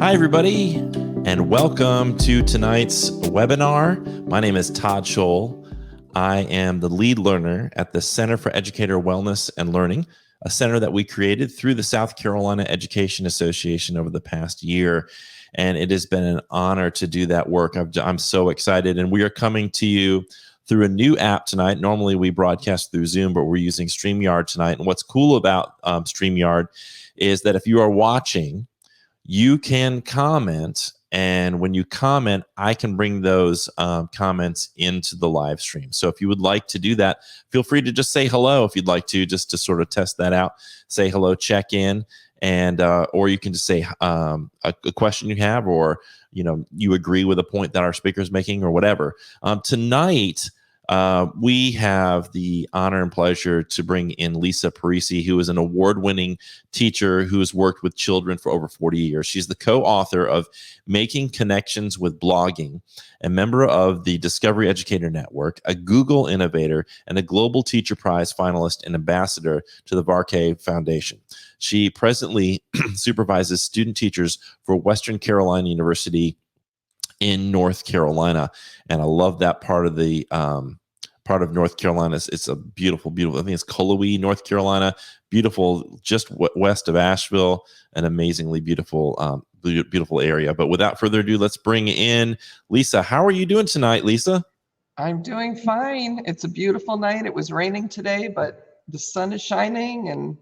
Hi, everybody, and welcome to tonight's webinar. My name is Todd Scholl. I am the lead learner at the Center for Educator Wellness and Learning, a center that we created through the South Carolina Education Association over the past year. And it has been an honor to do that work. I'm so excited. And we are coming to you through a new app tonight. Normally we broadcast through Zoom, but we're using StreamYard tonight. And what's cool about StreamYard is that if you are watching, you can comment, and when you comment, I can bring those comments into the live stream. So if you would like to do that, feel free to just say hello if you'd like to, just to sort of test that out. Say hello, check in, and or you can just say a question you have, or you agree with a point that our speaker is making, or whatever. Tonight, we have the honor and pleasure to bring in Lisa Parisi, who is an award-winning teacher who has worked with children for over 40 years. She's the co-author of Making Connections with Blogging, a member of the Discovery Educator Network, a Google innovator, and a Global Teacher Prize finalist and ambassador to the Varkey Foundation. She presently supervises student teachers for Western Carolina University in North Carolina, and I love that part of the part of North Carolina. It's a beautiful, beautiful. I think it's Cullowhee, North Carolina. Beautiful, just west of Asheville. An amazingly beautiful, beautiful area. But without further ado, let's bring in Lisa. How are you doing tonight, Lisa? I'm doing fine. It's a beautiful night. It was raining today, but the sun is shining and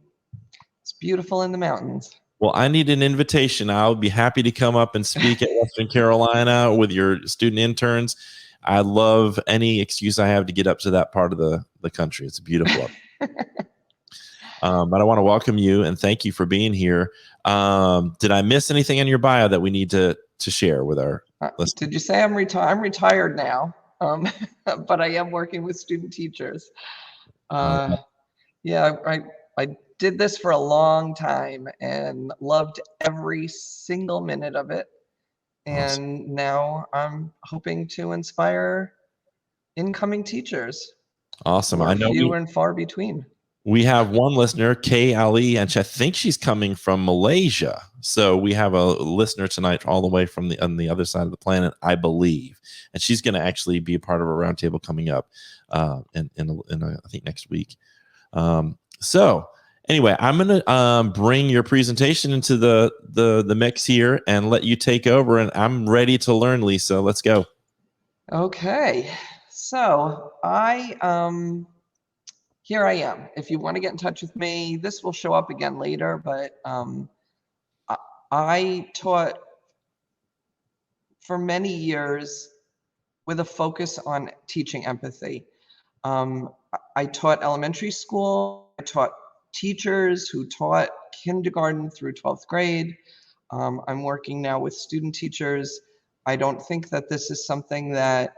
it's beautiful in the mountains. Well, I need an invitation. I'll be happy to come up and speak at Western Carolina with your student interns. I love any excuse I have to get up to that part of the country. It's beautiful. But I want to welcome you and thank you for being here. Did I miss anything in your bio that we need to share with our listeners? Did you say I'm retired? I'm retired now, but I am working with student teachers. Yeah, I did this for a long time and loved every single minute of it. And awesome. Now I'm hoping to inspire incoming teachers. Awesome. I know few and far between. We have one listener, Kay Ali, and I think she's coming from Malaysia. So we have a listener tonight all the way from on the other side of the planet, I believe. And she's going to actually be a part of a roundtable coming up in I think next week. So anyway, I'm going to bring your presentation into the mix here and let you take over. And I'm ready to learn, Lisa. Let's go. Okay. So here I am. If you want to get in touch with me, this will show up again later, but I taught for many years with a focus on teaching empathy. I taught elementary school. I taught teachers who taught kindergarten through 12th grade. I'm working now with student teachers. I don't think that this is something that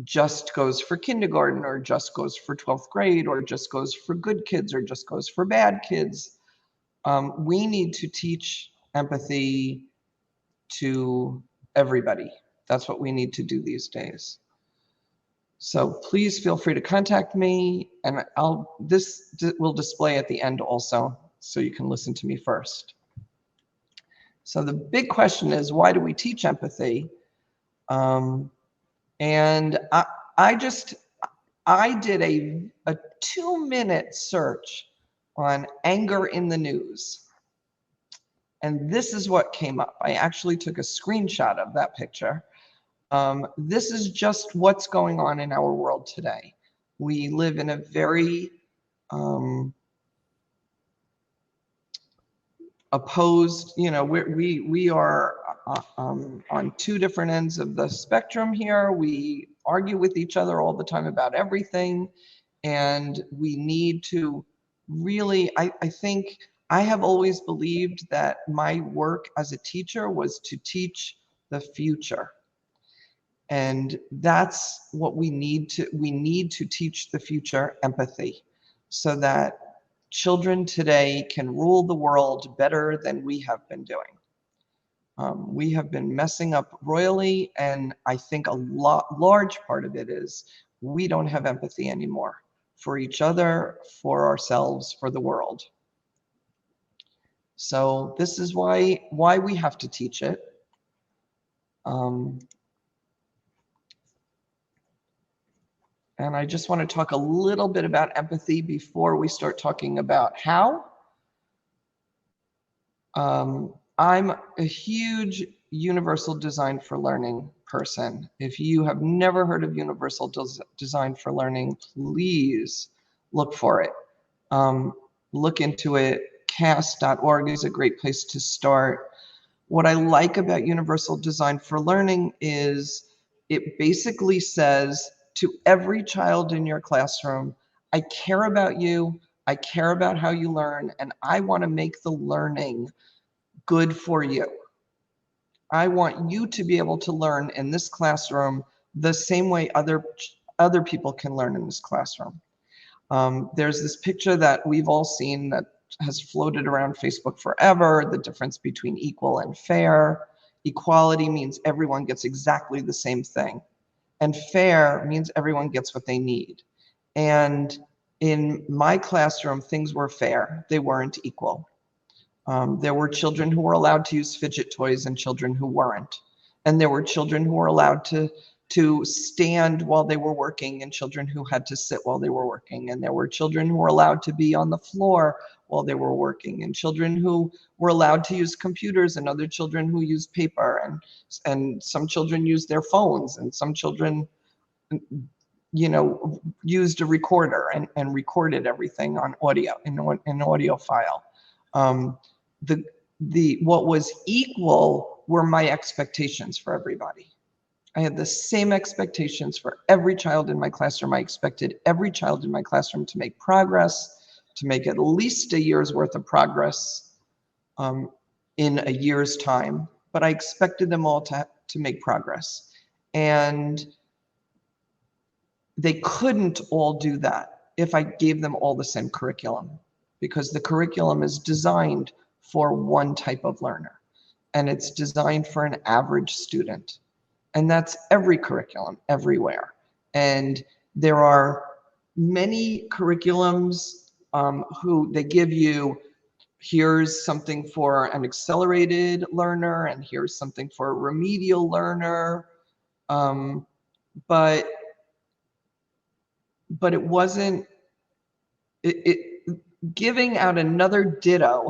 just goes for kindergarten, or just goes for 12th grade, or just goes for good kids, or just goes for bad kids. We need to teach empathy to everybody. That's what we need to do these days. So please feel free to contact me, and this will display at the end also, so you can listen to me first. So the big question is, why do we teach empathy? And I did a 2-minute search on anger in the news. And this is what came up. I actually took a screenshot of that picture. This is just what's going on in our world today. We live in a very opposed, we are on two different ends of the spectrum here. We argue with each other all the time about everything, and we need to really, I think I have always believed that my work as a teacher was to teach the future. And that's what we need to teach the future empathy, so that children today can rule the world better than we have been doing. We have been messing up royally, and I think a large part of it is we don't have empathy anymore for each other, for ourselves, for the world. So this is why we have to teach it. And I just want to talk a little bit about empathy before we start talking about how. I'm a huge universal design for learning person. If you have never heard of universal design for learning, please look for it. Look into it. CAS.org is a great place to start. What I like about universal design for learning is it basically says to every child in your classroom, I care about you, I care about how you learn, and I want to make the learning good for you. I want you to be able to learn in this classroom the same way other people can learn in this classroom. There's this picture that we've all seen that has floated around Facebook forever, the difference between equal and fair. Equality means everyone gets exactly the same thing. And fair means everyone gets what they need. And in my classroom, things were fair. They weren't equal. There were children who were allowed to use fidget toys and children who weren't. And there were children who were allowed to stand while they were working and children who had to sit while they were working. And there were children who were allowed to be on the floor while they were working, and children who were allowed to use computers and other children who used paper, and some children used their phones, and some children, you know, used a recorder and recorded everything on audio, in an audio file. What was equal were my expectations for everybody. I had the same expectations for every child in my classroom. I expected every child in my classroom to make progress, to make at least a year's worth of progress in a year's time, but I expected them all to make progress. And they couldn't all do that if I gave them all the same curriculum, because the curriculum is designed for one type of learner, and it's designed for an average student. And that's every curriculum everywhere. And there are many curriculums who they give you, here's something for an accelerated learner, and here's something for a remedial learner. But it wasn't, giving out another ditto,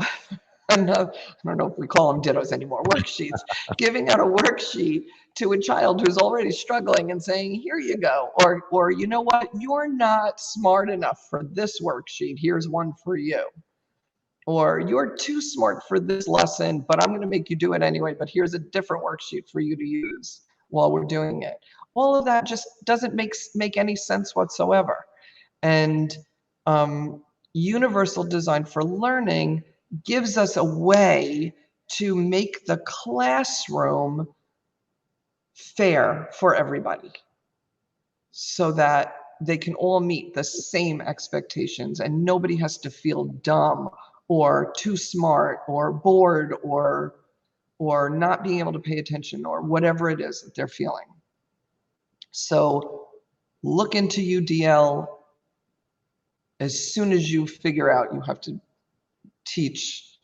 I don't know if we call them dittos anymore, worksheets, giving out a worksheet to a child who's already struggling and saying, here you go, or you know what, you're not smart enough for this worksheet, here's one for you. Or you're too smart for this lesson, but I'm going to make you do it anyway, but here's a different worksheet for you to use while we're doing it. All of that just doesn't make any sense whatsoever. And universal design for learning gives us a way to make the classroom fair for everybody, so that they can all meet the same expectations and nobody has to feel dumb or too smart or bored or not being able to pay attention or whatever it is that they're feeling. So look into UDL as soon as you figure out you have to teach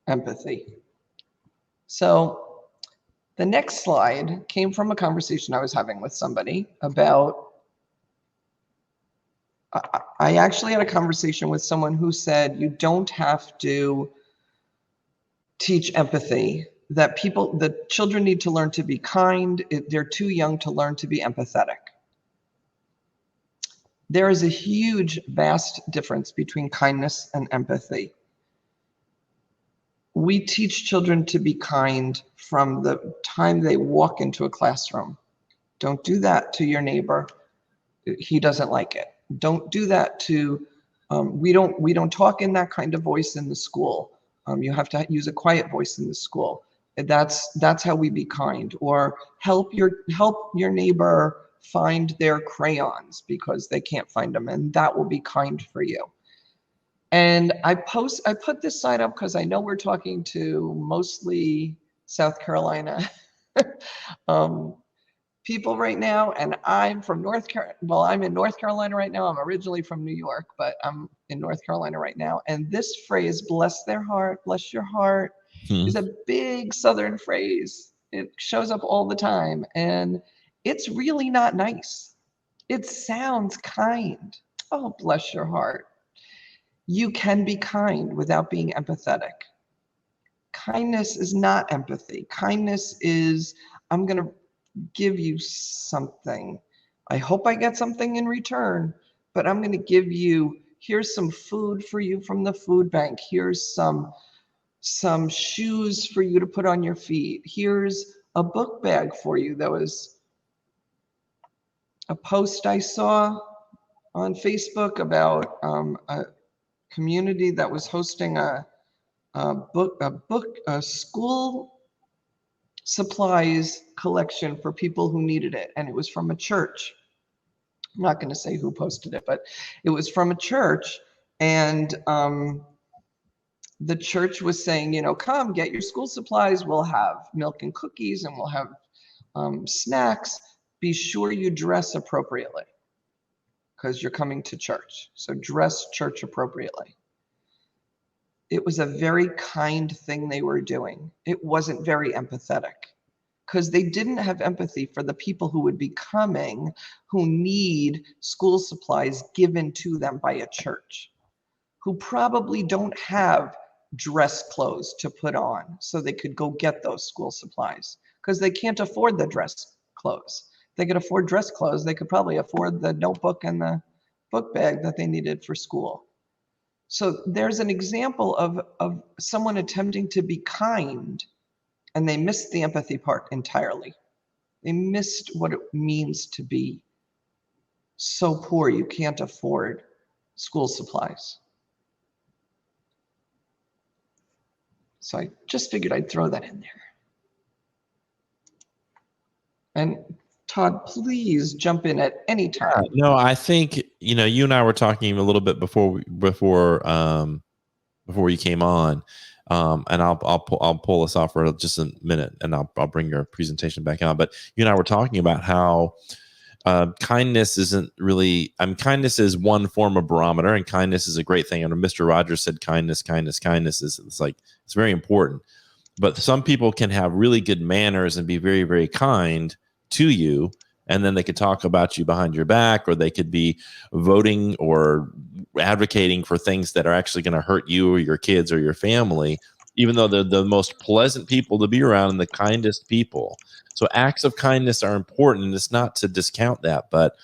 empathy. So the next slide came from a conversation I was having with somebody about, I actually had a conversation with someone who said you don't have to teach empathy, that the children need to learn to be kind. They're too young to learn to be empathetic. There is a huge, vast difference between kindness and empathy. We teach children to be kind from the time they walk into a classroom. Don't do that to your neighbor. He doesn't like it. Don't do that to, we don't talk in that kind of voice in the school. You have to use a quiet voice in the school. That's how we be kind. Or help your neighbor find their crayons because they can't find them, and that will be kind for you. And I put this slide up because I know we're talking to mostly South Carolina people right now, and I'm from North Carolina. Well, I'm in North Carolina right now. I'm originally from New York, but I'm in North Carolina right now. And this phrase, bless their heart, bless your heart, Hmm. is a big Southern phrase. It shows up all the time, and it's really not nice. It sounds kind. Oh, bless your heart. You can be kind without being empathetic. Kindness is not empathy. Kindness is, I'm going to give you something. I hope I get something in return, but I'm going to give you, here's some food for you from the food bank. Here's some shoes for you to put on your feet. Here's a book bag for you. That was a post I saw on Facebook about a community that was hosting a school supplies collection for people who needed it, and it was from a church. I'm not going to say who posted it, but it was from a church, and the church was saying, you know, come get your school supplies. We'll have milk and cookies, and we'll have snacks. Be sure you dress appropriately because you're coming to church. So dress church appropriately. It was a very kind thing they were doing. It wasn't very empathetic because they didn't have empathy for the people who would be coming who need school supplies given to them by a church, who probably don't have dress clothes to put on so they could go get those school supplies because they can't afford the dress clothes. If they could afford dress clothes, they could probably afford the notebook and the book bag that they needed for school. So there's an example of someone attempting to be kind, and they missed the empathy part entirely. They missed what it means to be so poor you can't afford school supplies. So I just figured I'd throw that in there. And Todd, please jump in at any time. No, I think, you know, you and I were talking a little bit before you came on, and I'll pull us off for just a minute, and I'll bring your presentation back on. But you and I were talking about how kindness isn't really. I mean, kindness is one form of barometer, and kindness is a great thing. And Mr. Rogers said, kindness is it's very important. But some people can have really good manners and be very, very kind to you, and then they could talk about you behind your back, or they could be voting or advocating for things that are actually going to hurt you or your kids or your family, even though they're the most pleasant people to be around and the kindest people. So acts of kindness are important, and it's not to discount that, but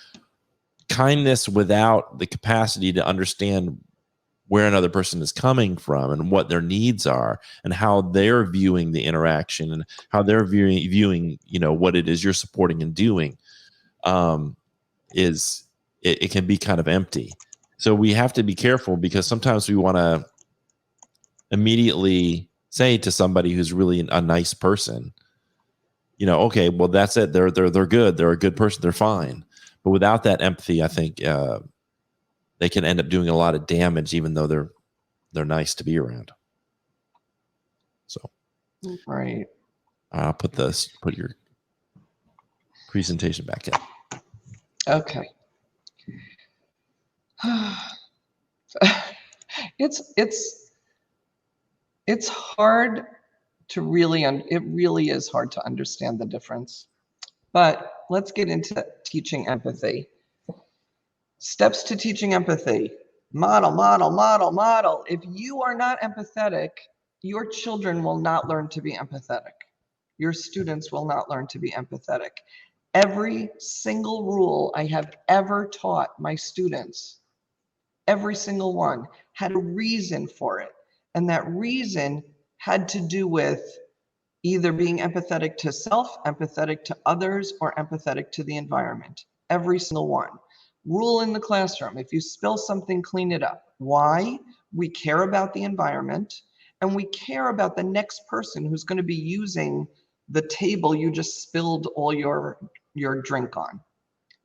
kindness without the capacity to understand where another person is coming from and what their needs are and how they're viewing the interaction and how they're viewing you know, what it is you're supporting and doing, is it can be kind of empty. So we have to be careful, because sometimes we want to immediately say to somebody who's really a nice person, you know, okay, well, that's it. They're good. They're a good person. They're fine. But without that empathy, I think they can end up doing a lot of damage, even though they're nice to be around. So, Right. I'll put your presentation back in. Okay. It's hard to really, it really is hard to understand the difference. But let's get into teaching empathy. Steps to teaching empathy. Model, model, model, model. If you are not empathetic, your children will not learn to be empathetic. Your students will not learn to be empathetic. Every single rule I have ever taught my students, every single one, had a reason for it. And that reason had to do with either being empathetic to self, empathetic to others, or empathetic to the environment. Every single one. Rule in the classroom: if you spill something, clean it up. Why? We care about the environment, and we care about the next person who's going to be using the table you just spilled all your drink on.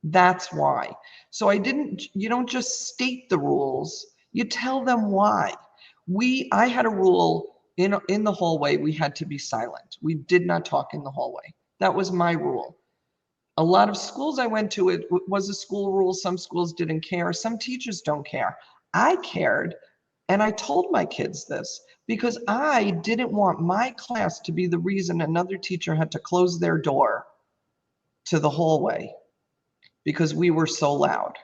That's why. So you don't just state the rules, you tell them why. I had a rule in the hallway. We had to be silent. We did not talk in the hallway. That was my rule. A lot of schools I went to, it was a school rule. Some schools didn't care. Some teachers don't care. I cared, and I told my kids this because I didn't want my class to be the reason another teacher had to close their door to the hallway because we were so loud.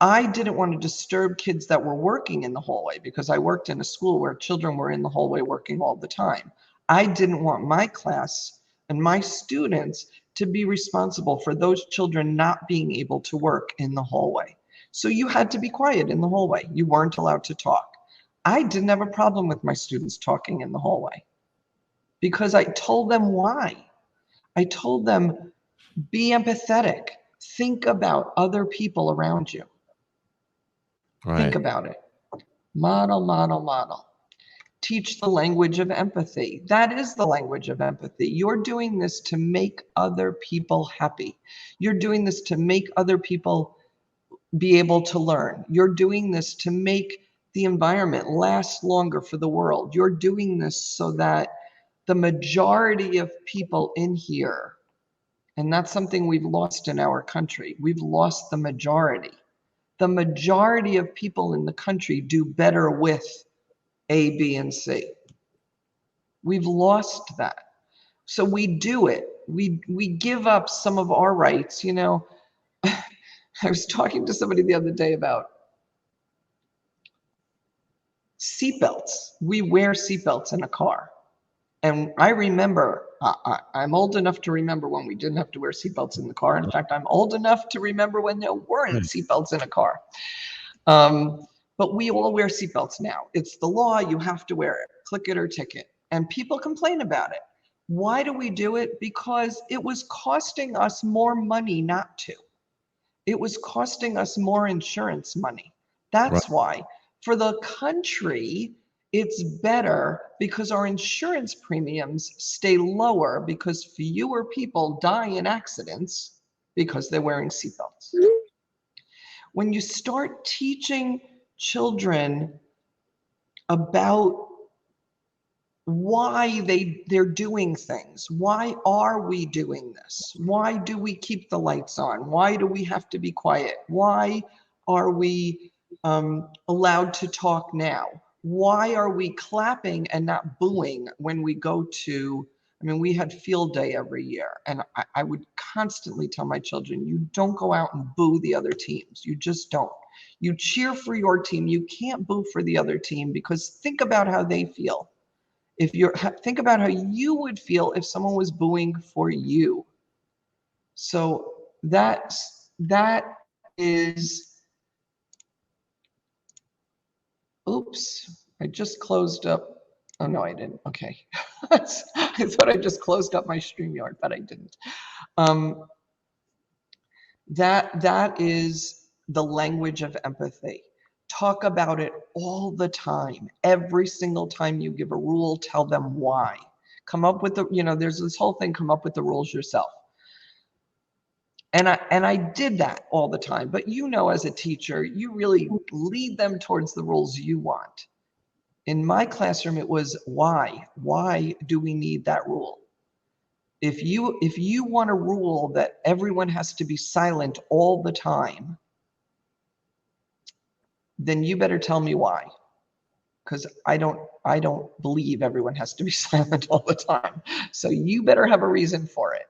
I didn't want to disturb kids that were working in the hallway because I worked in a school where children were in the hallway working all the time. I didn't want my class and my students to be responsible for those children not being able to work in the hallway. So you had to be quiet in the hallway. You weren't allowed to talk. I didn't have a problem with my students talking in the hallway because I told them why. I told them, be empathetic. Think about other people around you. Right. Think about it. Model, model, model. Teach the language of empathy. That is the language of empathy. You're doing this to make other people happy. You're doing this to make other people be able to learn. You're doing this to make the environment last longer for the world. You're doing this so that the majority of people in here, and that's something we've lost in our country, we've lost the majority. The majority of people in the country do better with A, B, and C. We've lost that. So we do it. We give up some of our rights. You know, I was talking to somebody the other day about seatbelts. We wear seatbelts in a car. And I remember, I'm old enough to remember when we didn't have to wear seatbelts in the car. In fact, I'm old enough to remember when there weren't seatbelts in a car. But we all wear seatbelts now. It's the law. You have to wear it. Click it or ticket. And people complain about it. Why do we do it? Because it was costing us more money not to. It was costing us more insurance money. That's why. For the country, it's better because our insurance premiums stay lower because fewer people die in accidents because they're wearing seatbelts. When you start teaching children about why they're doing things, why are we doing this? Why do we keep the lights on? Why do we have to be quiet? Why are we allowed to talk now? Why are we clapping and not booing when we go to, I mean, we had field day every year, and I would constantly tell my children, you don't go out and boo the other teams. You just don't. You cheer for your team. You can't boo for the other team because think about how they feel. If you're, think about how you would feel if someone was booing for you. So that is, oops, I just closed up. Oh no, I didn't. Okay. I thought I just closed up my StreamYard, but I didn't. That is the language of empathy. Talk about it all the time. Every single time you give a rule, tell them why. Come up with the, you know, there's this whole thing, come up with the rules yourself. And I did that all the time. But you know, as a teacher, you really lead them towards the rules you want. In my classroom, it was why? Why do we need that rule? If you want a rule that everyone has to be silent all the time, then you better tell me why. Because I don't believe everyone has to be silent all the time. So you better have a reason for it.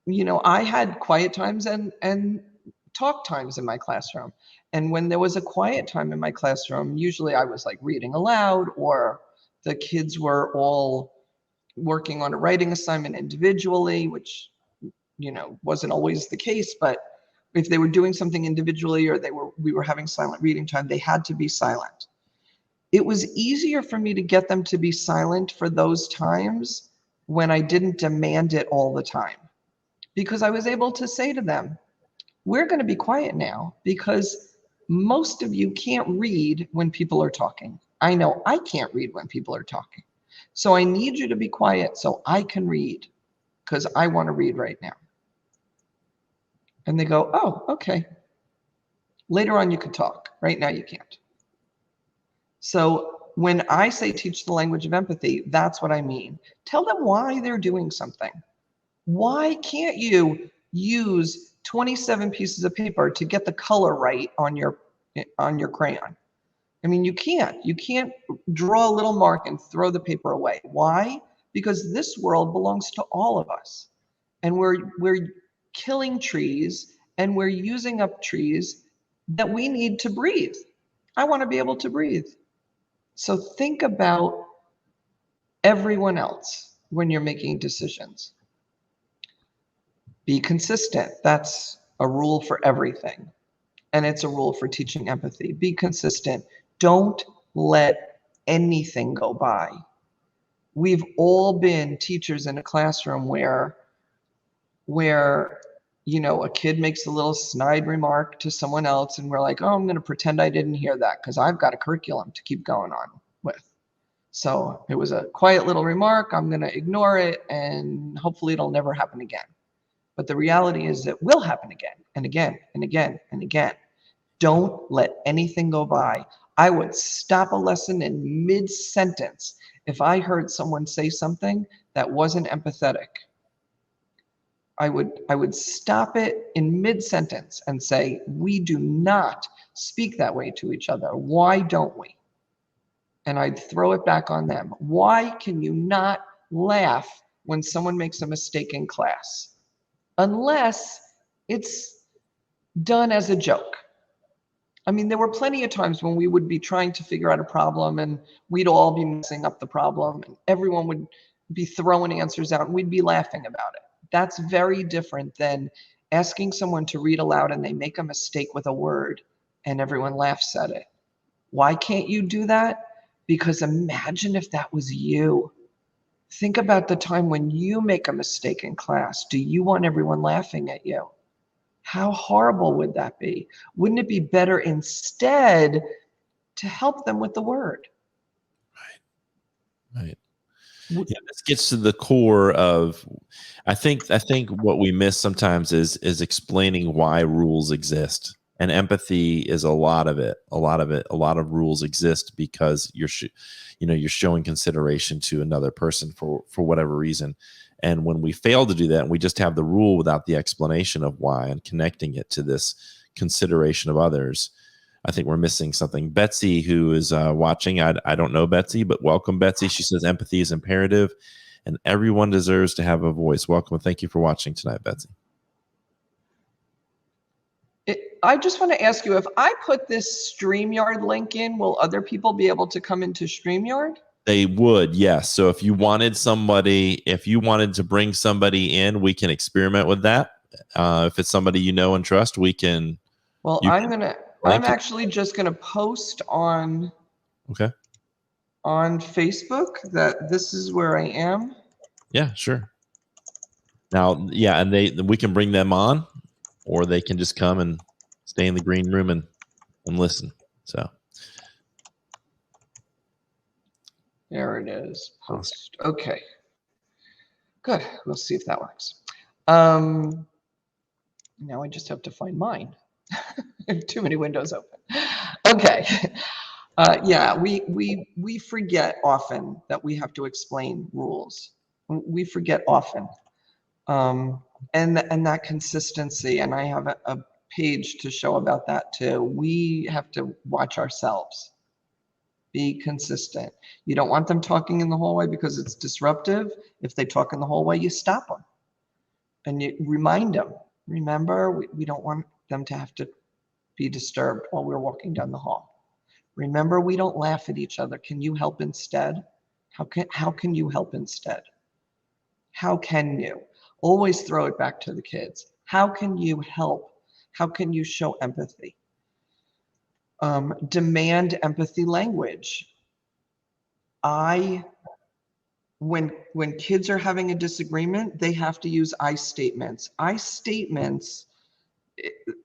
You know, I had quiet times and talk times in my classroom. And when there was a quiet time in my classroom, usually I was like reading aloud, or the kids were all working on a writing assignment individually, which, you know, wasn't always the case, but if they were doing something individually or we were having silent reading time, they had to be silent. It was easier for me to get them to be silent for those times when I didn't demand it all the time, because I was able to say to them, we're going to be quiet now because most of you can't read when people are talking. I know I can't read when people are talking. So I need you to be quiet so I can read, because I want to read right now. And they go, oh, okay. Later on you could talk. Right now you can't. So when I say teach the language of empathy, that's what I mean. Tell them why they're doing something. Why can't you use 27 pieces of paper to get the color right on your crayon? I mean, you can't. You can't draw a little mark and throw the paper away. Why? Because this world belongs to all of us. And we're killing trees and we're using up trees that we need to breathe. I want to be able to breathe. So think about everyone else when you're making decisions. Be consistent. That's a rule for everything. And it's a rule for teaching empathy. Be consistent. Don't let anything go by. We've all been teachers in a classroom where a kid makes a little snide remark to someone else and we're like, oh, I'm going to pretend I didn't hear that because I've got a curriculum to keep going on with. So it was a quiet little remark. I'm going to ignore it and hopefully it'll never happen again. But the reality is it will happen again and again and again and again. Don't let anything go by. I would stop a lesson in mid-sentence if I heard someone say something that wasn't empathetic. I would stop it in mid-sentence and say, we do not speak that way to each other. Why don't we? And I'd throw it back on them. Why can you not laugh when someone makes a mistake in class? Unless it's done as a joke. I mean, there were plenty of times when we would be trying to figure out a problem and we'd all be messing up the problem and everyone would be throwing answers out and we'd be laughing about it. That's very different than asking someone to read aloud and they make a mistake with a word and everyone laughs at it. Why can't you do that? Because imagine if that was you. Think about the time when you make a mistake in class. Do you want everyone laughing at you? How horrible would that be? Wouldn't it be better instead to help them with the word? Right. Yeah, this gets to the core of, I think what we miss sometimes is explaining why rules exist. And empathy is a lot of it. A lot of rules exist because you're showing consideration to another person for whatever reason. And when we fail to do that and we just have the rule without the explanation of why and connecting it to this consideration of others, I think we're missing something. Betsy, who is watching, I don't know Betsy, but welcome, Betsy. She says empathy is imperative and everyone deserves to have a voice. Welcome and thank you for watching tonight, Betsy. I just want to ask you, if I put this StreamYard link in, will other people be able to come into StreamYard? They would, yes. So if you wanted to bring somebody in, we can experiment with that. If it's somebody you know and trust, we can. Well, I'm actually just gonna post on Facebook that this is where I am. Yeah, sure. Now, yeah, and we can bring them on, or they can just come and stay in the green room and listen. So there it is. Post. Okay. Good. We'll see if that works. Now I just have to find mine. I have too many windows open. Okay. Yeah, we forget often that we have to explain rules. We forget often. And that consistency, and I have a page to show about that too. We have to watch ourselves. Be consistent. You don't want them talking in the hallway because it's disruptive. If they talk in the hallway, you stop them. And you remind them, remember, we don't want them to have to be disturbed while we're walking down the hall. Remember, we don't laugh at each other. Can you help instead? How can you help instead? How can you? Always throw it back to the kids. How can you help? How can you show empathy? Demand empathy language. When kids are having a disagreement, they have to use I statements. I statements,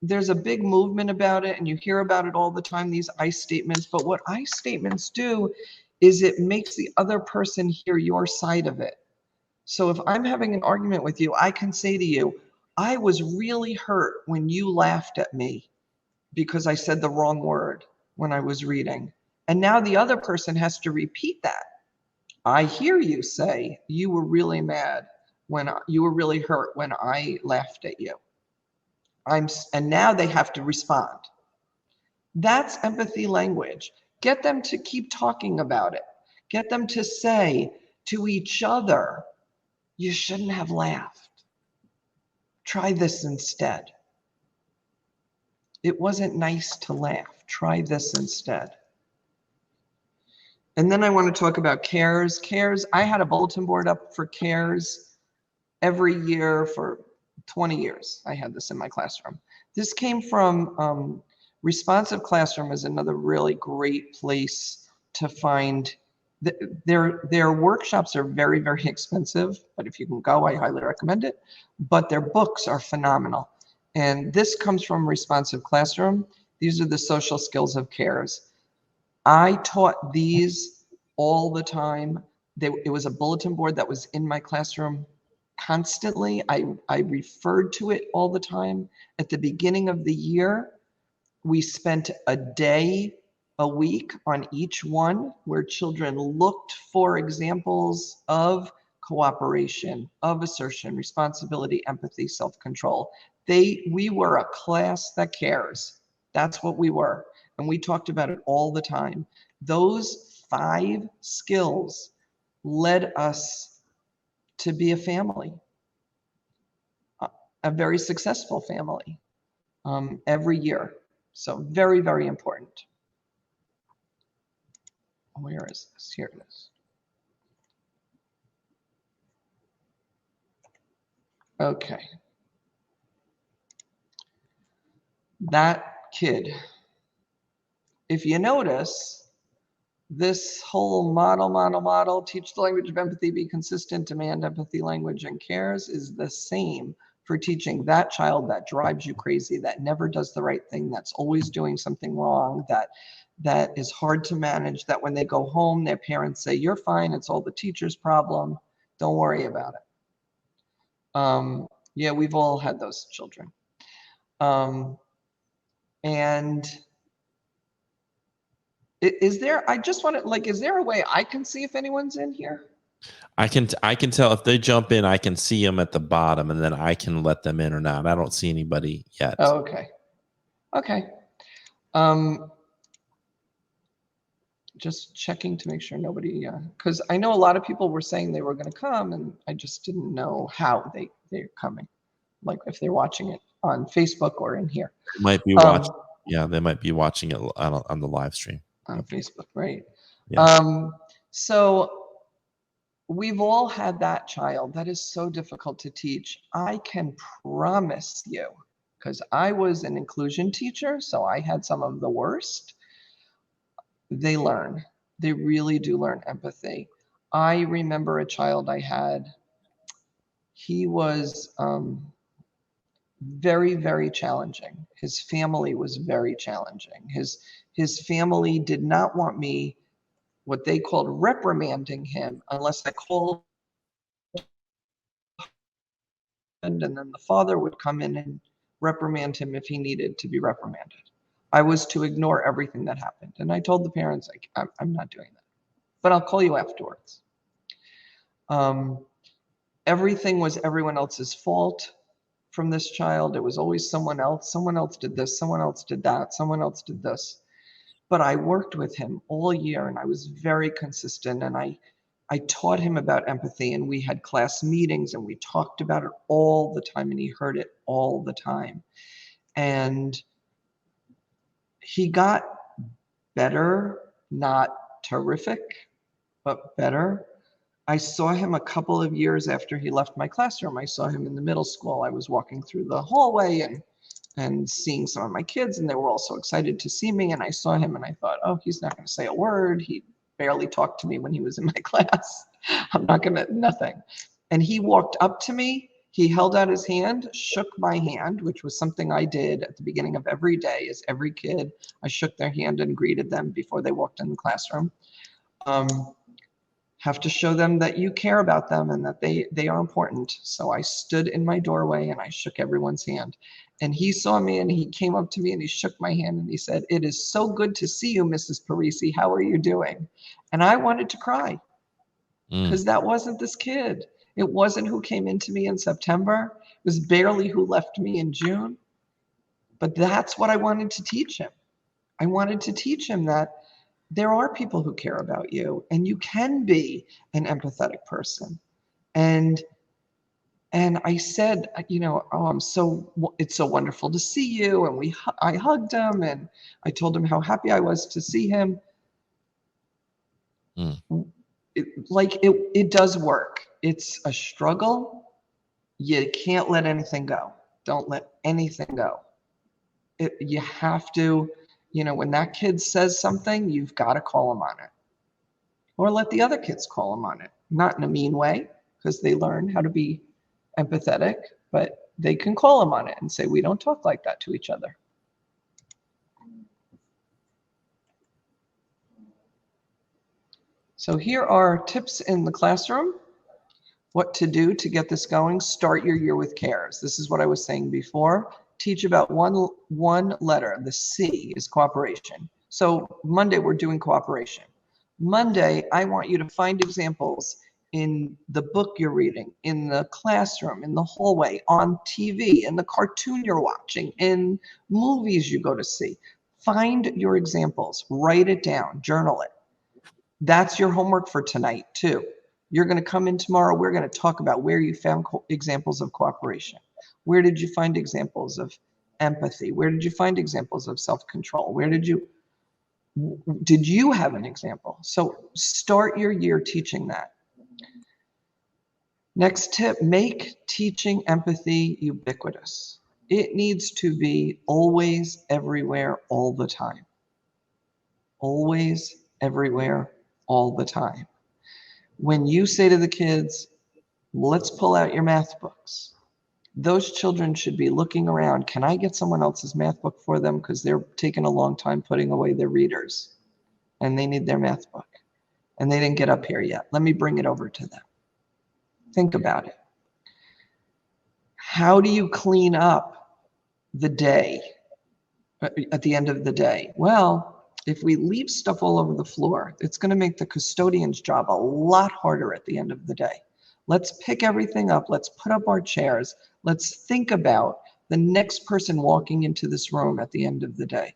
there's a big movement about it and you hear about it all the time, these I statements, but what I statements do is it makes the other person hear your side of it. So if I'm having an argument with you, I can say to you, I was really hurt when you laughed at me because I said the wrong word when I was reading. And now the other person has to repeat that. I hear you say you were really mad. when you were really hurt when I laughed at you. And now they have to respond. That's empathy language. Get them to keep talking about it. Get them to say to each other, you shouldn't have laughed. Try this instead. It wasn't nice to laugh. Try this instead. And then I want to talk about CARES. CARES, I had a bulletin board up for CARES every year for 20 years. I had this in my classroom. This came from Responsive Classroom is another really great place to find. Their workshops are very, very expensive, but if you can go, I highly recommend it. But their books are phenomenal. And this comes from Responsive Classroom. These are the social skills of CARES. I taught these all the time. It was a bulletin board that was in my classroom constantly. I referred to it all the time. At the beginning of the year, we spent a day a week on each one where children looked for examples of cooperation, of assertion, responsibility, empathy, self-control. We were a class that cares. That's what we were. And we talked about it all the time. Those 5 skills led us to be a family, a very successful family every year. So very, very important. Where is this? Here it is. Okay. That kid. If you notice, this whole model, teach the language of empathy, be consistent, demand empathy, language, and cares is the same for teaching that child that drives you crazy, that never does the right thing, that's always doing something wrong, that is hard to manage, that when they go home, their parents say, you're fine, it's all the teacher's problem, don't worry about it. Yeah, we've all had those children. And is there, I just want to, like, is there a way I can see if anyone's in here? I can tell if they jump in, I can see them at the bottom, and then I can let them in or not. I don't see anybody yet. Oh, okay. Okay. Just checking to make sure nobody, because I know a lot of people were saying they were going to come, and I just didn't know how they're coming, like if they're watching it on Facebook or in here. They might be watching. Yeah, they might be watching it on the live stream on Facebook, right? Yeah. So we've all had that child that is so difficult to teach. I can promise you, because I was an inclusion teacher, so I had some of the worst. They learn. They really do learn empathy. I remember a child I had. He was very, very challenging. His family was very challenging. His family did not want me, what they called reprimanding him, unless I called, and then the father would come in and reprimand him if he needed to be reprimanded. I was to ignore everything that happened. And I told the parents, like, I'm not doing that, but I'll call you afterwards. Everything was everyone else's fault from this child. It was always someone else. Someone else did this, someone else did that, someone else did this. But I worked with him all year, and I was very consistent, and I taught him about empathy, and we had class meetings, and we talked about it all the time, and he heard it all the time. And he got better, not terrific, but better. I saw him a couple of years after he left my classroom. I saw him in the middle school. I was walking through the hallway and seeing some of my kids, and they were all so excited to see me. And I saw him and I thought, oh, he's not going to say a word. He barely talked to me when he was in my class. I'm not going to, nothing. And he walked up to me. He held out his hand, shook my hand, which was something I did at the beginning of every day. As every kid, I shook their hand and greeted them before they walked in the classroom. Have to show them that you care about them and that they are important. So I stood in my doorway and I shook everyone's hand. And he saw me and he came up to me and he shook my hand and he said, "It is so good to see you, Mrs. Parisi. How are you doing?" And I wanted to cry because that wasn't this kid. It wasn't who came into me in September. It was barely who left me in June. But that's what I wanted to teach him. I wanted to teach him that there are people who care about you, and you can be an empathetic person. And I said, oh, it's so wonderful to see you. And I hugged him, and I told him how happy I was to see him. It does work. It's a struggle. You can't let anything go. Don't let anything go. You have to, when that kid says something, you've got to call him on it. Or let the other kids call him on it. Not in a mean way, because they learn how to be empathetic, but they can call him on it and say, we don't talk like that to each other. So here are tips in the classroom. What to do to get this going. Start your year with cares. This is what I was saying before. Teach about one letter. The C is cooperation. So Monday, we're doing cooperation. Monday, I want you to find examples in the book you're reading, in the classroom, in the hallway, on TV, in the cartoon you're watching, in movies you go to see. Find your examples. Write it down. Journal it. That's your homework for tonight, too. You're going to come in tomorrow. We're going to talk about where you found examples of cooperation. Where did you find examples of empathy? Where did you find examples of self-control? Did you have an example? So start your year teaching that. Next tip, make teaching empathy ubiquitous. It needs to be always, everywhere, all the time. Always, everywhere, all the time. When you say to the kids, let's pull out your math books, those children should be looking around. Can I get someone else's math book for them? Because they're taking a long time putting away their readers and they need their math book. And they didn't get up here yet. Let me bring it over to them. Think about it. How do you clean up the day at the end of the day? Well, if we leave stuff all over the floor, it's going to make the custodian's job a lot harder at the end of the day. Let's pick everything up. Let's put up our chairs. Let's think about the next person walking into this room at the end of the day.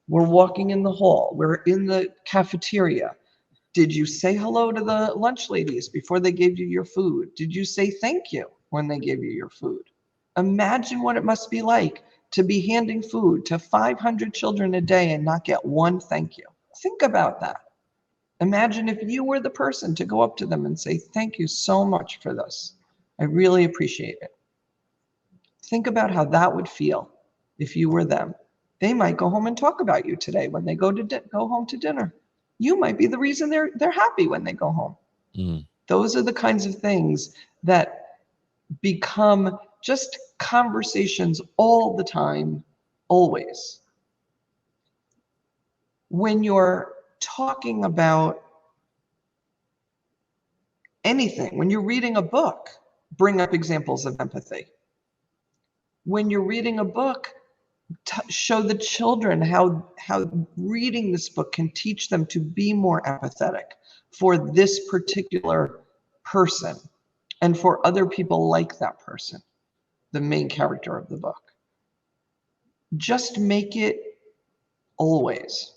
We're walking in the hall. We're in the cafeteria. Did you say hello to the lunch ladies before they gave you your food? Did you say thank you when they gave you your food? Imagine what it must be like to be handing food to 500 children a day and not get one thank you. Think about that. Imagine if you were the person to go up to them and say, thank you so much for this. I really appreciate it. Think about how that would feel if you were them. They might go home and talk about you today when they go home to dinner. You might be the reason they're happy when they go home. Those are the kinds of things that become just conversations all the time, always. When you're talking about anything, when you're reading a book, bring up examples of empathy. When you're reading a book, show the children how reading this book can teach them to be more empathetic for this particular person and for other people like that person, the main character of the book. Just make it always.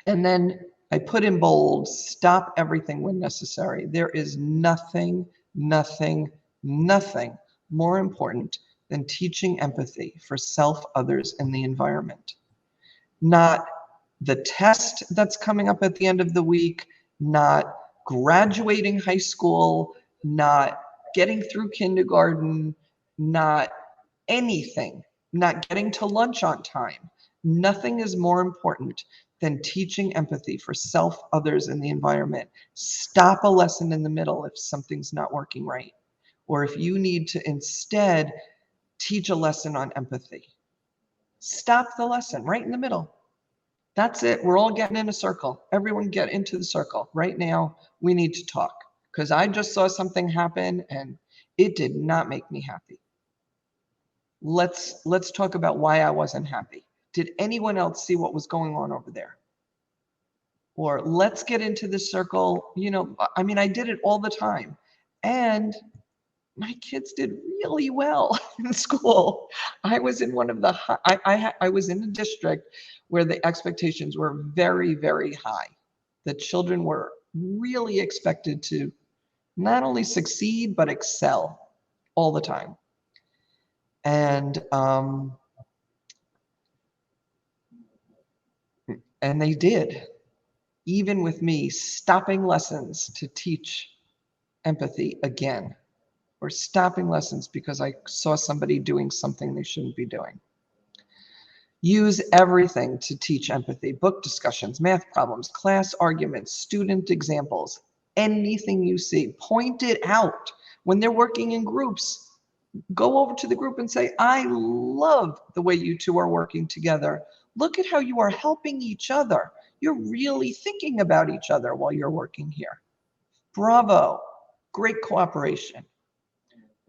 And then I put in bold, stop everything when necessary. There is nothing more important than teaching empathy for self, others, and the environment. Not the test that's coming up at the end of the week, not graduating high school, not getting through kindergarten, not anything, not getting to lunch on time. Nothing is more important than teaching empathy for self, others, and the environment. Stop a lesson in the middle if something's not working right, or if you need to instead teach a lesson on empathy. Stop the lesson right in the middle. That's it. We're all getting in a circle. Everyone get into the circle. Right now, we need to talk because I just saw something happen and it did not make me happy. Let's talk about why I wasn't happy. Did anyone else see what was going on over there? Or let's get into the circle. I did it all the time. And my kids did really well in school. I was in one of the I was in a district where the expectations were very, very high. The children were really expected to not only succeed but excel all the time. And they did, even with me stopping lessons to teach empathy again, or stopping lessons because I saw somebody doing something they shouldn't be doing. Use everything to teach empathy: book discussions, math problems, class arguments, student examples, anything you see. Point it out. When they're working in groups, go over to the group and say, I love the way you two are working together. Look at how you are helping each other. You're really thinking about each other while you're working here. Bravo, great cooperation.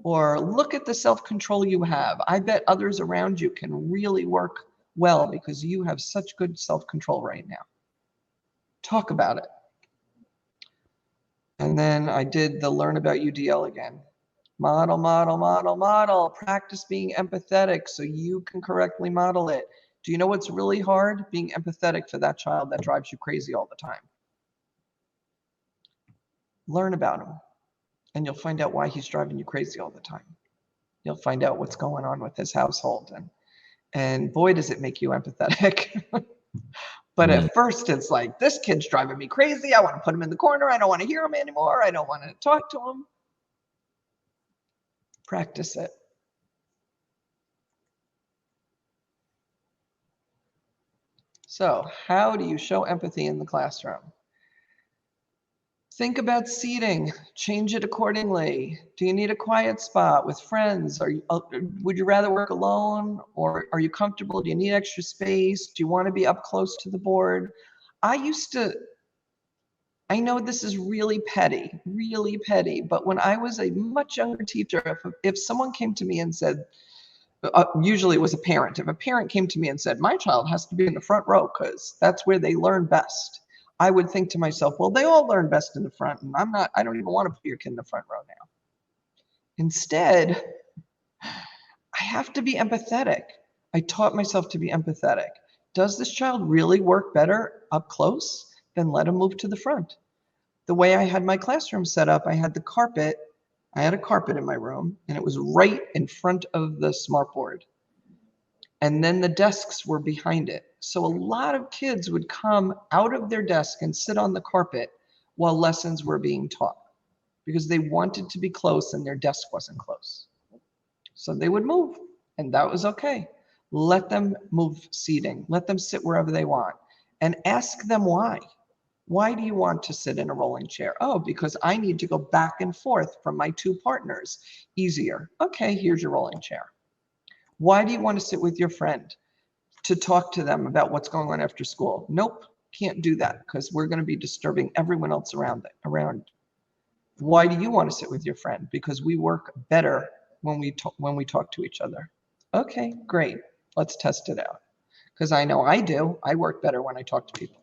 Or look at the self-control you have. I bet others around you can really work well because you have such good self-control right now. Talk about it. And then I did the learn about UDL again. Model, model, model, model. Practice being empathetic so you can correctly model it. Do you know what's really hard? Being empathetic for that child that drives you crazy all the time. Learn about him, and you'll find out why he's driving you crazy all the time. You'll find out what's going on with his household, and boy, does it make you empathetic. But at first, it's like, this kid's driving me crazy. I want to put him in the corner. I don't want to hear him anymore. I don't want to talk to him. Practice it. So, how do you show empathy in the classroom? Think about seating. Change it accordingly. Do you need a quiet spot with friends? Would you rather work alone, or are you comfortable? Do you need extra space? Do you want to be up close to the board? I know this is really petty, but when I was a much younger teacher, if someone came to me and said, usually it was a parent. If a parent came to me and said, my child has to be in the front row because that's where they learn best, I would think to myself, well, they all learn best in the front, and I don't even want to put your kid in the front row now. Instead, I have to be empathetic. I taught myself to be empathetic. Does this child really work better up close? Then let him move to the front. The way I had my classroom set up, I had a carpet in my room, and it was right in front of the smartboard. And then the desks were behind it. So a lot of kids would come out of their desk and sit on the carpet while lessons were being taught because they wanted to be close and their desk wasn't close. So they would move, and that was okay. Let them move seating. Let them sit wherever they want, and ask them why. Why do you want to sit in a rolling chair? Oh, because I need to go back and forth from my two partners easier. Okay, here's your rolling chair. Why do you want to sit with your friend? To talk to them about what's going on after school. Nope, can't do that because we're going to be disturbing everyone else around. Why do you want to sit with your friend? Because we work better when we talk to each other. Okay, great. Let's test it out. Because I know I do. I work better when I talk to people.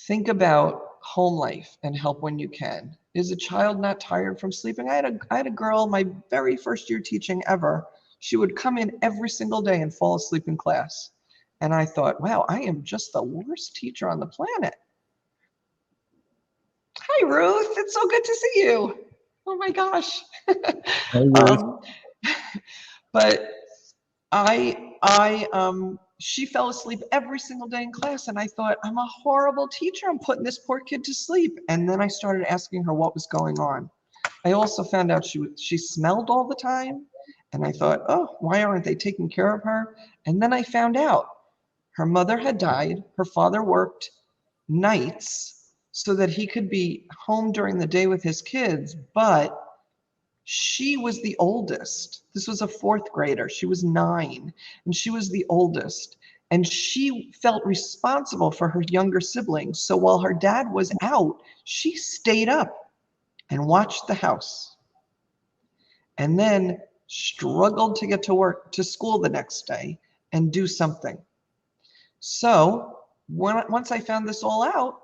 Think about home life and help when you can. Is a child not tired from sleeping? I had a girl, my very first year teaching ever. She would come in every single day and fall asleep in class. And I thought, wow, I am just the worst teacher on the planet. Hi, Ruth. It's so good to see you. Oh my gosh. Hey, Ruth. But she fell asleep every single day in class, and I thought, I'm a horrible teacher. I'm putting this poor kid to sleep. And then I started asking her what was going on. I also found out she smelled all the time, and I thought, oh, why aren't they taking care of her? And then I found out her mother had died. Her father worked nights so that he could be home during the day with his kids, but she was the oldest. This was a fourth grader. She was 9, and she was the oldest. And she felt responsible for her younger siblings. So while her dad was out, she stayed up and watched the house. And then struggled to get to school the next day and do something. So once I found this all out,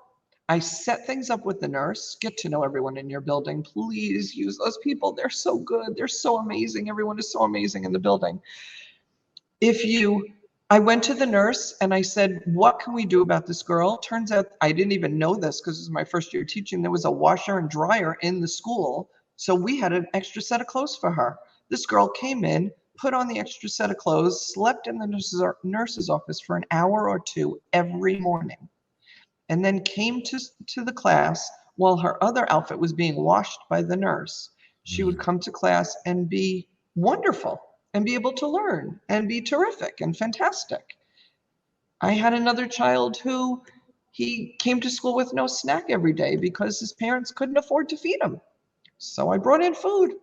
I set things up with the nurse. Get to know everyone in your building. Please use those people. They're so good. They're so amazing. Everyone is so amazing in the building. I went to the nurse and I said, what can we do about this girl? Turns out I didn't even know this because it was my first year teaching. There was a washer and dryer in the school. So we had an extra set of clothes for her. This girl came in, put on the extra set of clothes, slept in the nurse's office for an hour or two every morning, and then came to the class while her other outfit was being washed by the nurse. She would come to class and be wonderful and be able to learn and be terrific and fantastic. I had another child who he came to school with no snack every day because his parents couldn't afford to feed him. So I brought in food.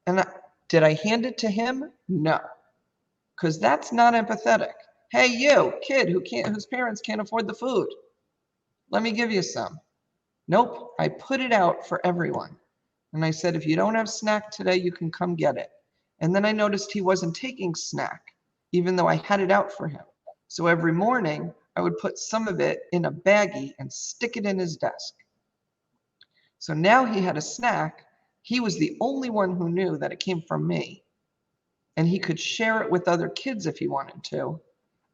And did I hand it to him? No, because that's not empathetic. Hey, you kid whose parents can't afford the food, let me give you some. Nope, I put it out for everyone. And I said, if you don't have snack today, you can come get it. And then I noticed he wasn't taking snack, even though I had it out for him. So every morning, I would put some of it in a baggie and stick it in his desk. So now he had a snack. He was the only one who knew that it came from me. And he could share it with other kids if he wanted to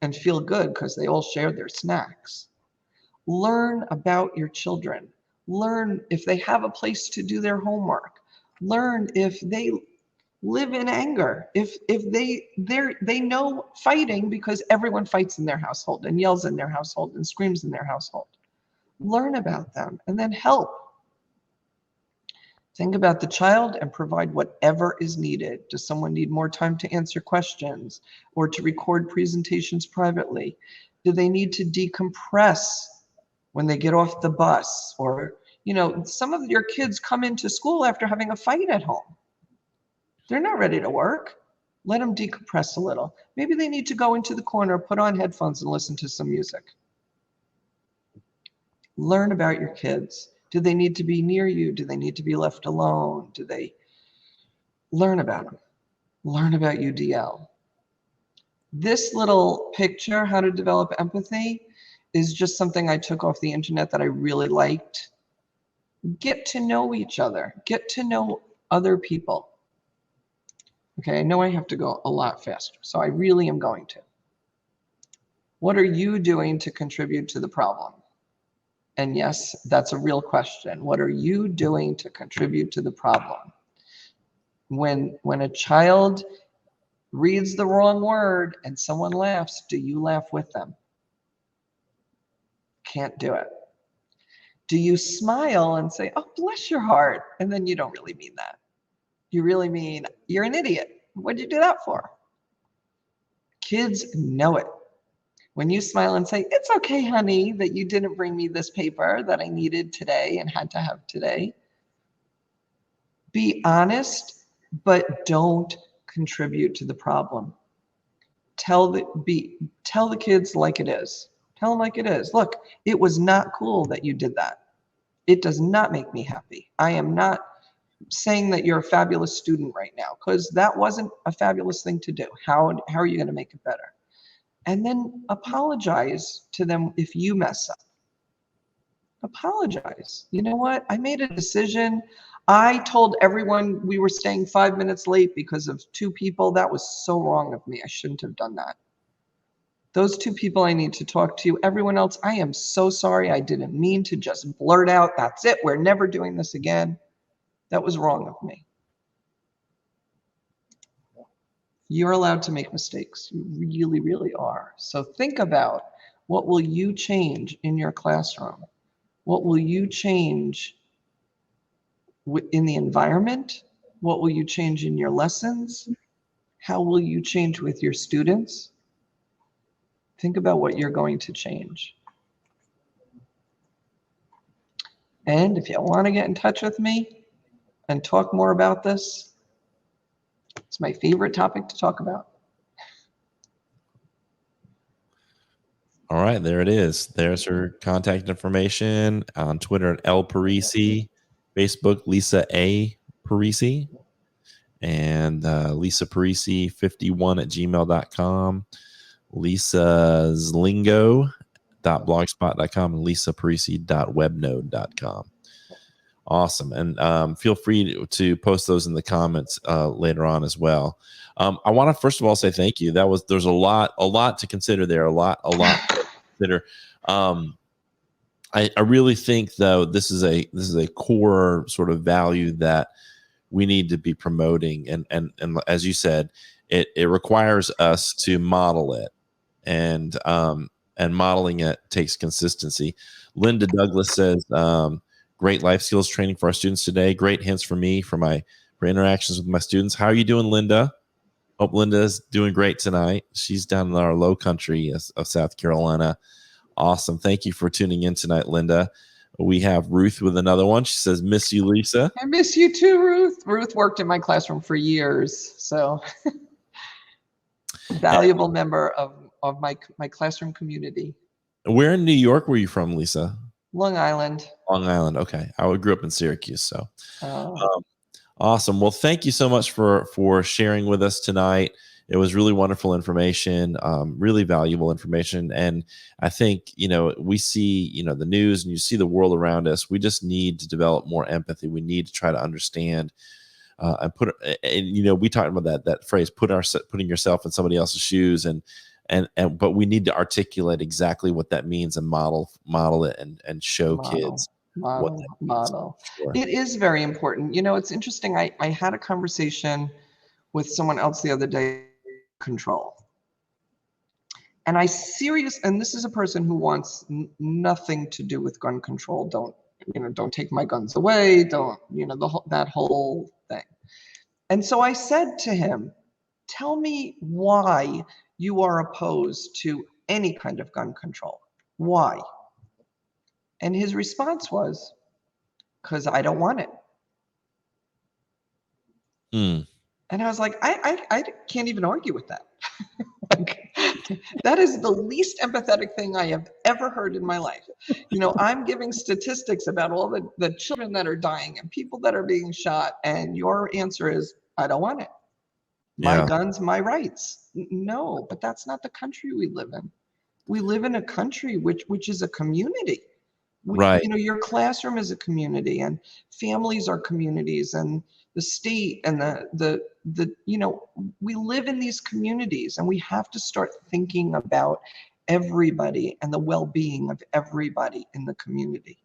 and feel good because they all shared their snacks. Learn about your children. Learn if they have a place to do their homework. Learn if they live in anger. If they know fighting because everyone fights in their household and yells in their household and screams in their household. Learn about them and then help. Think about the child and provide whatever is needed. Does someone need more time to answer questions or to record presentations privately? Do they need to decompress when they get off the bus? Or, some of your kids come into school after having a fight at home. They're not ready to work. Let them decompress a little. Maybe they need to go into the corner, put on headphones and listen to some music. Learn about your kids. Do they need to be near you? Do they need to be left alone? Do they learn about them? Learn about UDL. This little picture, how to develop empathy, is just something I took off the internet that I really liked. Get to know each other. Get to know other people. Okay, I know I have to go a lot faster, so I really am going to. What are you doing to contribute to the problem? And yes, that's a real question. What are you doing to contribute to the problem? When a child reads the wrong word and someone laughs, do you laugh with them? Can't do it. Do you smile and say, oh, bless your heart? And then you don't really mean that. You really mean, you're an idiot. What'd you do that for? Kids know it. When you smile and say, it's okay, honey, that you didn't bring me this paper that I needed today and had to have today. Be honest, but don't contribute to the problem. Tell the kids like it is. Tell them like it is. Look, it was not cool that you did that. It does not make me happy. I am not saying that you're a fabulous student right now because that wasn't a fabulous thing to do. How are you going to make it better? And then apologize to them if you mess up. Apologize. You know what? I made a decision. I told everyone we were staying 5 minutes late because of 2 people. That was so wrong of me. I shouldn't have done that. Those 2 people I need to talk to. Everyone else, I am so sorry. I didn't mean to just blurt out, that's it. We're never doing this again. That was wrong of me. You're allowed to make mistakes. You really, really are. So think about, what will you change in your classroom? What will you change in the environment? What will you change in your lessons? How will you change with your students? Think about what you're going to change. And if you want to get in touch with me and talk more about this, it's my favorite topic to talk about. All right, there it is. There's her contact information on Twitter at L Parisi, Facebook Lisa A Parisi, and Lisa Parisi 51 at gmail.com. Lisa's Lingo lisaparisi.blogspot.com and lisaparisi.webnode.com. Awesome. And feel free to post those in the comments later on as well. I want to first of all say thank you. There's a lot to consider there, a lot to consider. I really think though this is a core sort of value that we need to be promoting, and as you said, it requires us to model it, and modeling it takes consistency. Linda Douglas says, great life skills training for our students today. Great hints for me for interactions with my students. How are you doing, Linda? Hope Linda's doing great tonight. She's down in our low country of South Carolina. Awesome. Thank you for tuning in tonight, Linda. We have Ruth with another one. She says, miss you, Lisa. I miss you too, Ruth. Ruth worked in my classroom for years, so valuable member of my classroom community. Where in New York were you from, Lisa? Long Island. Long Island. Okay. I grew up in Syracuse. So awesome. Well, thank you so much for sharing with us tonight. It was really wonderful information, really valuable information. And I think, we see, the news and you see the world around us. We just need to develop more empathy. We need to try to understand and we talked about that phrase, putting yourself in somebody else's shoes but we need to articulate exactly what that means and model it and show kids what that means. Sure. It is very important. It's interesting. I had a conversation with someone else the other day, control. And and this is a person who wants nothing to do with gun control. Don't take my guns away. Don't, that whole thing. And so I said to him, tell me why you are opposed to any kind of gun control. Why? And his response was, because I don't want it. And I was like, I can't even argue with that. That is the least empathetic thing I have ever heard in my life. I'm giving statistics about all the children that are dying and people that are being shot, and your answer is, I don't want it. My guns, my rights. No, but that's not the country we live in. We live in a country which is a community. Right. Your classroom is a community, and families are communities, and the state and we live in these communities, and we have to start thinking about everybody and the well-being of everybody in the community.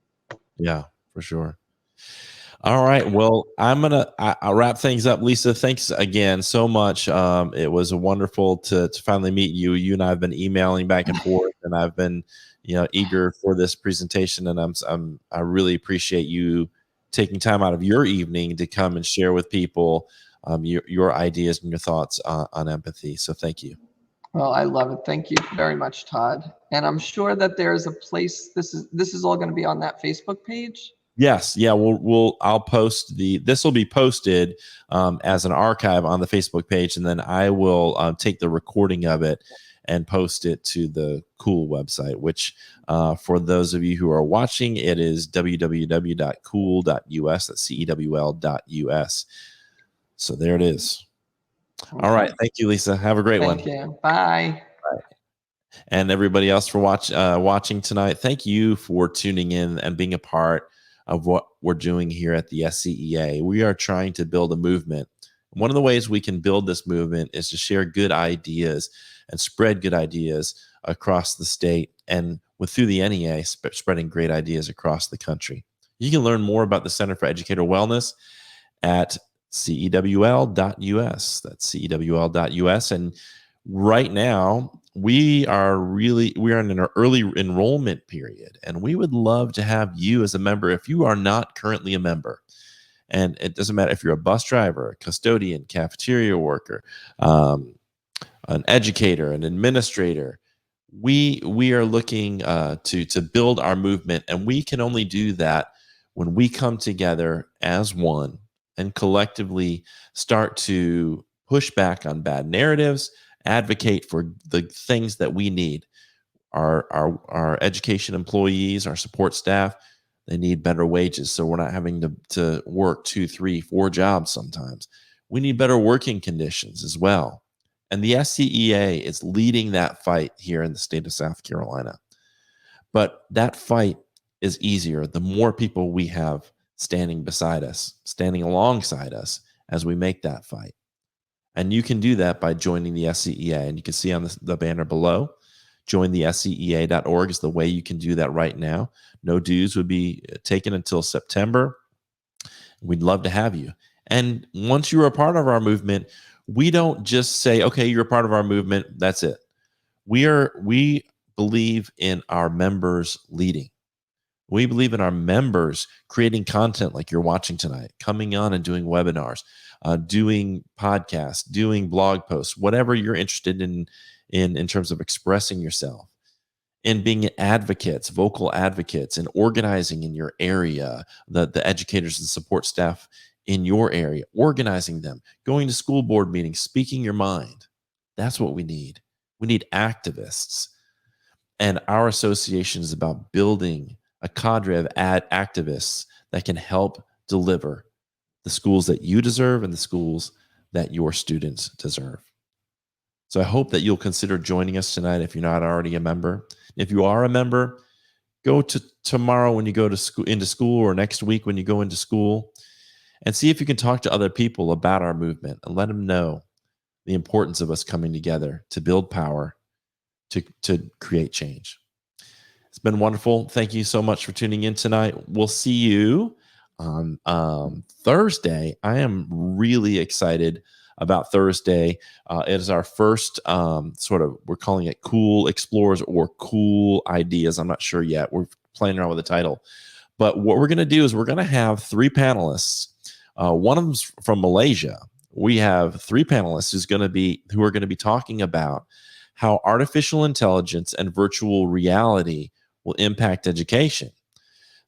Yeah, for sure. All right. Well, I'll wrap things up. Lisa, thanks again so much. It was wonderful to finally meet you. You and I have been emailing back and forth, and I've been, eager for this presentation. And I really appreciate you taking time out of your evening to come and share with people your ideas and your thoughts on empathy. So thank you. Well, I love it. Thank you very much, Todd. And I'm sure that there's a place. This is all going to be on that Facebook page. Yes. Yeah. I'll post this will be posted as an archive on the Facebook page. And then I will take the recording of it and post it to the Cool website, which for those of you who are watching, it is www.cool.us. That's CEWL.us. So there it is. Okay. All right. Thank you, Lisa. Have a great one. Thank you. Bye. Bye. And everybody else for watching tonight, thank you for tuning in and being a part of what we're doing here at the SCEA. We are trying to build a movement. One of the ways we can build this movement is to share good ideas and spread good ideas across the state, and through the NEA, spreading great ideas across the country. You can learn more about the Center for Educator Wellness at CEWL.us. That's CEWL.us. And right now, we are in an early enrollment period, and we would love to have you as a member if you are not currently a member. And it doesn't matter if you're a bus driver, a custodian, cafeteria worker, an educator, an administrator. We are looking to build our movement, and we can only do that when we come together as one and collectively start to push back on bad narratives, advocate for the things that we need. Our education employees, our support staff, they need better wages, so we're not having to work 2, 3, 4 jobs sometimes. We need better working conditions as well. And the SCEA is leading that fight here in the state of South Carolina. But that fight is easier the more people we have standing beside us, standing alongside us as we make that fight. And you can do that by joining the SCEA. And you can see on the banner below, join the SCEA.org is the way you can do that right now. No dues would be taken until September. We'd love to have you. And once you're a part of our movement, we don't just say, okay, you're a part of our movement, that's it. We believe in our members leading. We believe in our members creating content like you're watching tonight, coming on and doing webinars, doing podcasts, doing blog posts, whatever you're interested in terms of expressing yourself, and being advocates, vocal advocates, and organizing in your area, the educators and support staff in your area, organizing them, going to school board meetings, speaking your mind. That's what we need. We need activists. And our association is about building a cadre of activists that can help deliver the schools that you deserve and the schools that your students deserve. So I hope that you'll consider joining us tonight if you're not already a member. If you are a member, go to tomorrow when you go to into school, or next week when you go into school, and see if you can talk to other people about our movement and let them know the importance of us coming together to build power, to create change. It's been wonderful. Thank you so much for tuning in tonight. We'll see you on Thursday. I am really excited about Thursday. It is our first we're calling it Cool Explorers or Cool Ideas. I'm not sure yet. We're playing around with the title. But what we're going to do is we're going to have three panelists. One of them's from Malaysia. We have three panelists who are going to be talking about how artificial intelligence and virtual reality will impact education.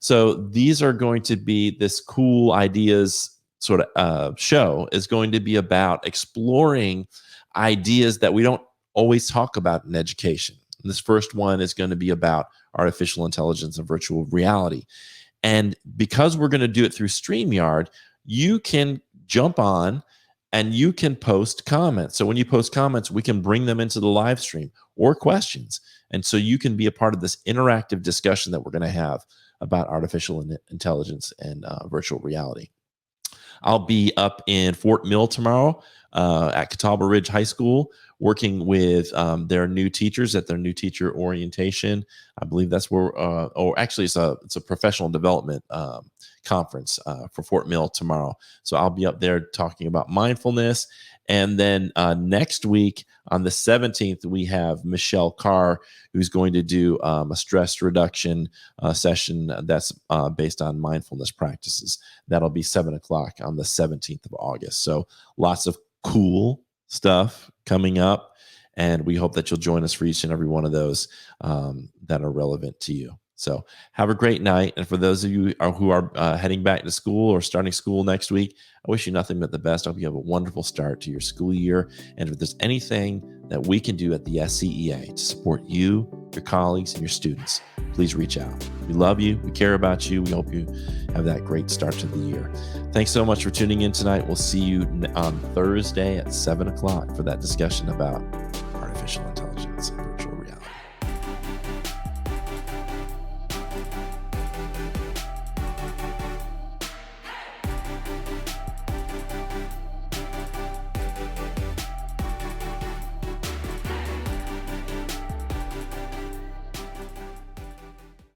So these are going to be this Cool Ideas sort of show is going to be about exploring ideas that we don't always talk about in education. And this first one is going to be about artificial intelligence and virtual reality. And because we're going to do it through StreamYard, you can jump on and you can post comments. So when you post comments, we can bring them into the live stream or questions. And so you can be a part of this interactive discussion that we're going to have about artificial intelligence and virtual reality. I'll be up in Fort Mill tomorrow at Catawba Ridge High School, working with their new teachers at their new teacher orientation. I believe that's where, or actually it's a professional development conference for Fort Mill tomorrow. So I'll be up there talking about mindfulness. And then next week on the 17th, we have Michelle Carr, who's going to do a stress reduction session that's based on mindfulness practices. That'll be 7 o'clock on the 17th of August. So lots of cool stuff coming up. And we hope that you'll join us for each and every one of those that are relevant to you. So have a great night. And for those of you who are heading back to school or starting school next week, I wish you nothing but the best. I hope you have a wonderful start to your school year. And if there's anything that we can do at the SCEA to support you, your colleagues, and your students, please reach out. We love you. We care about you. We hope you have that great start to the year. Thanks so much for tuning in tonight. We'll see you on Thursday at 7 o'clock for that discussion about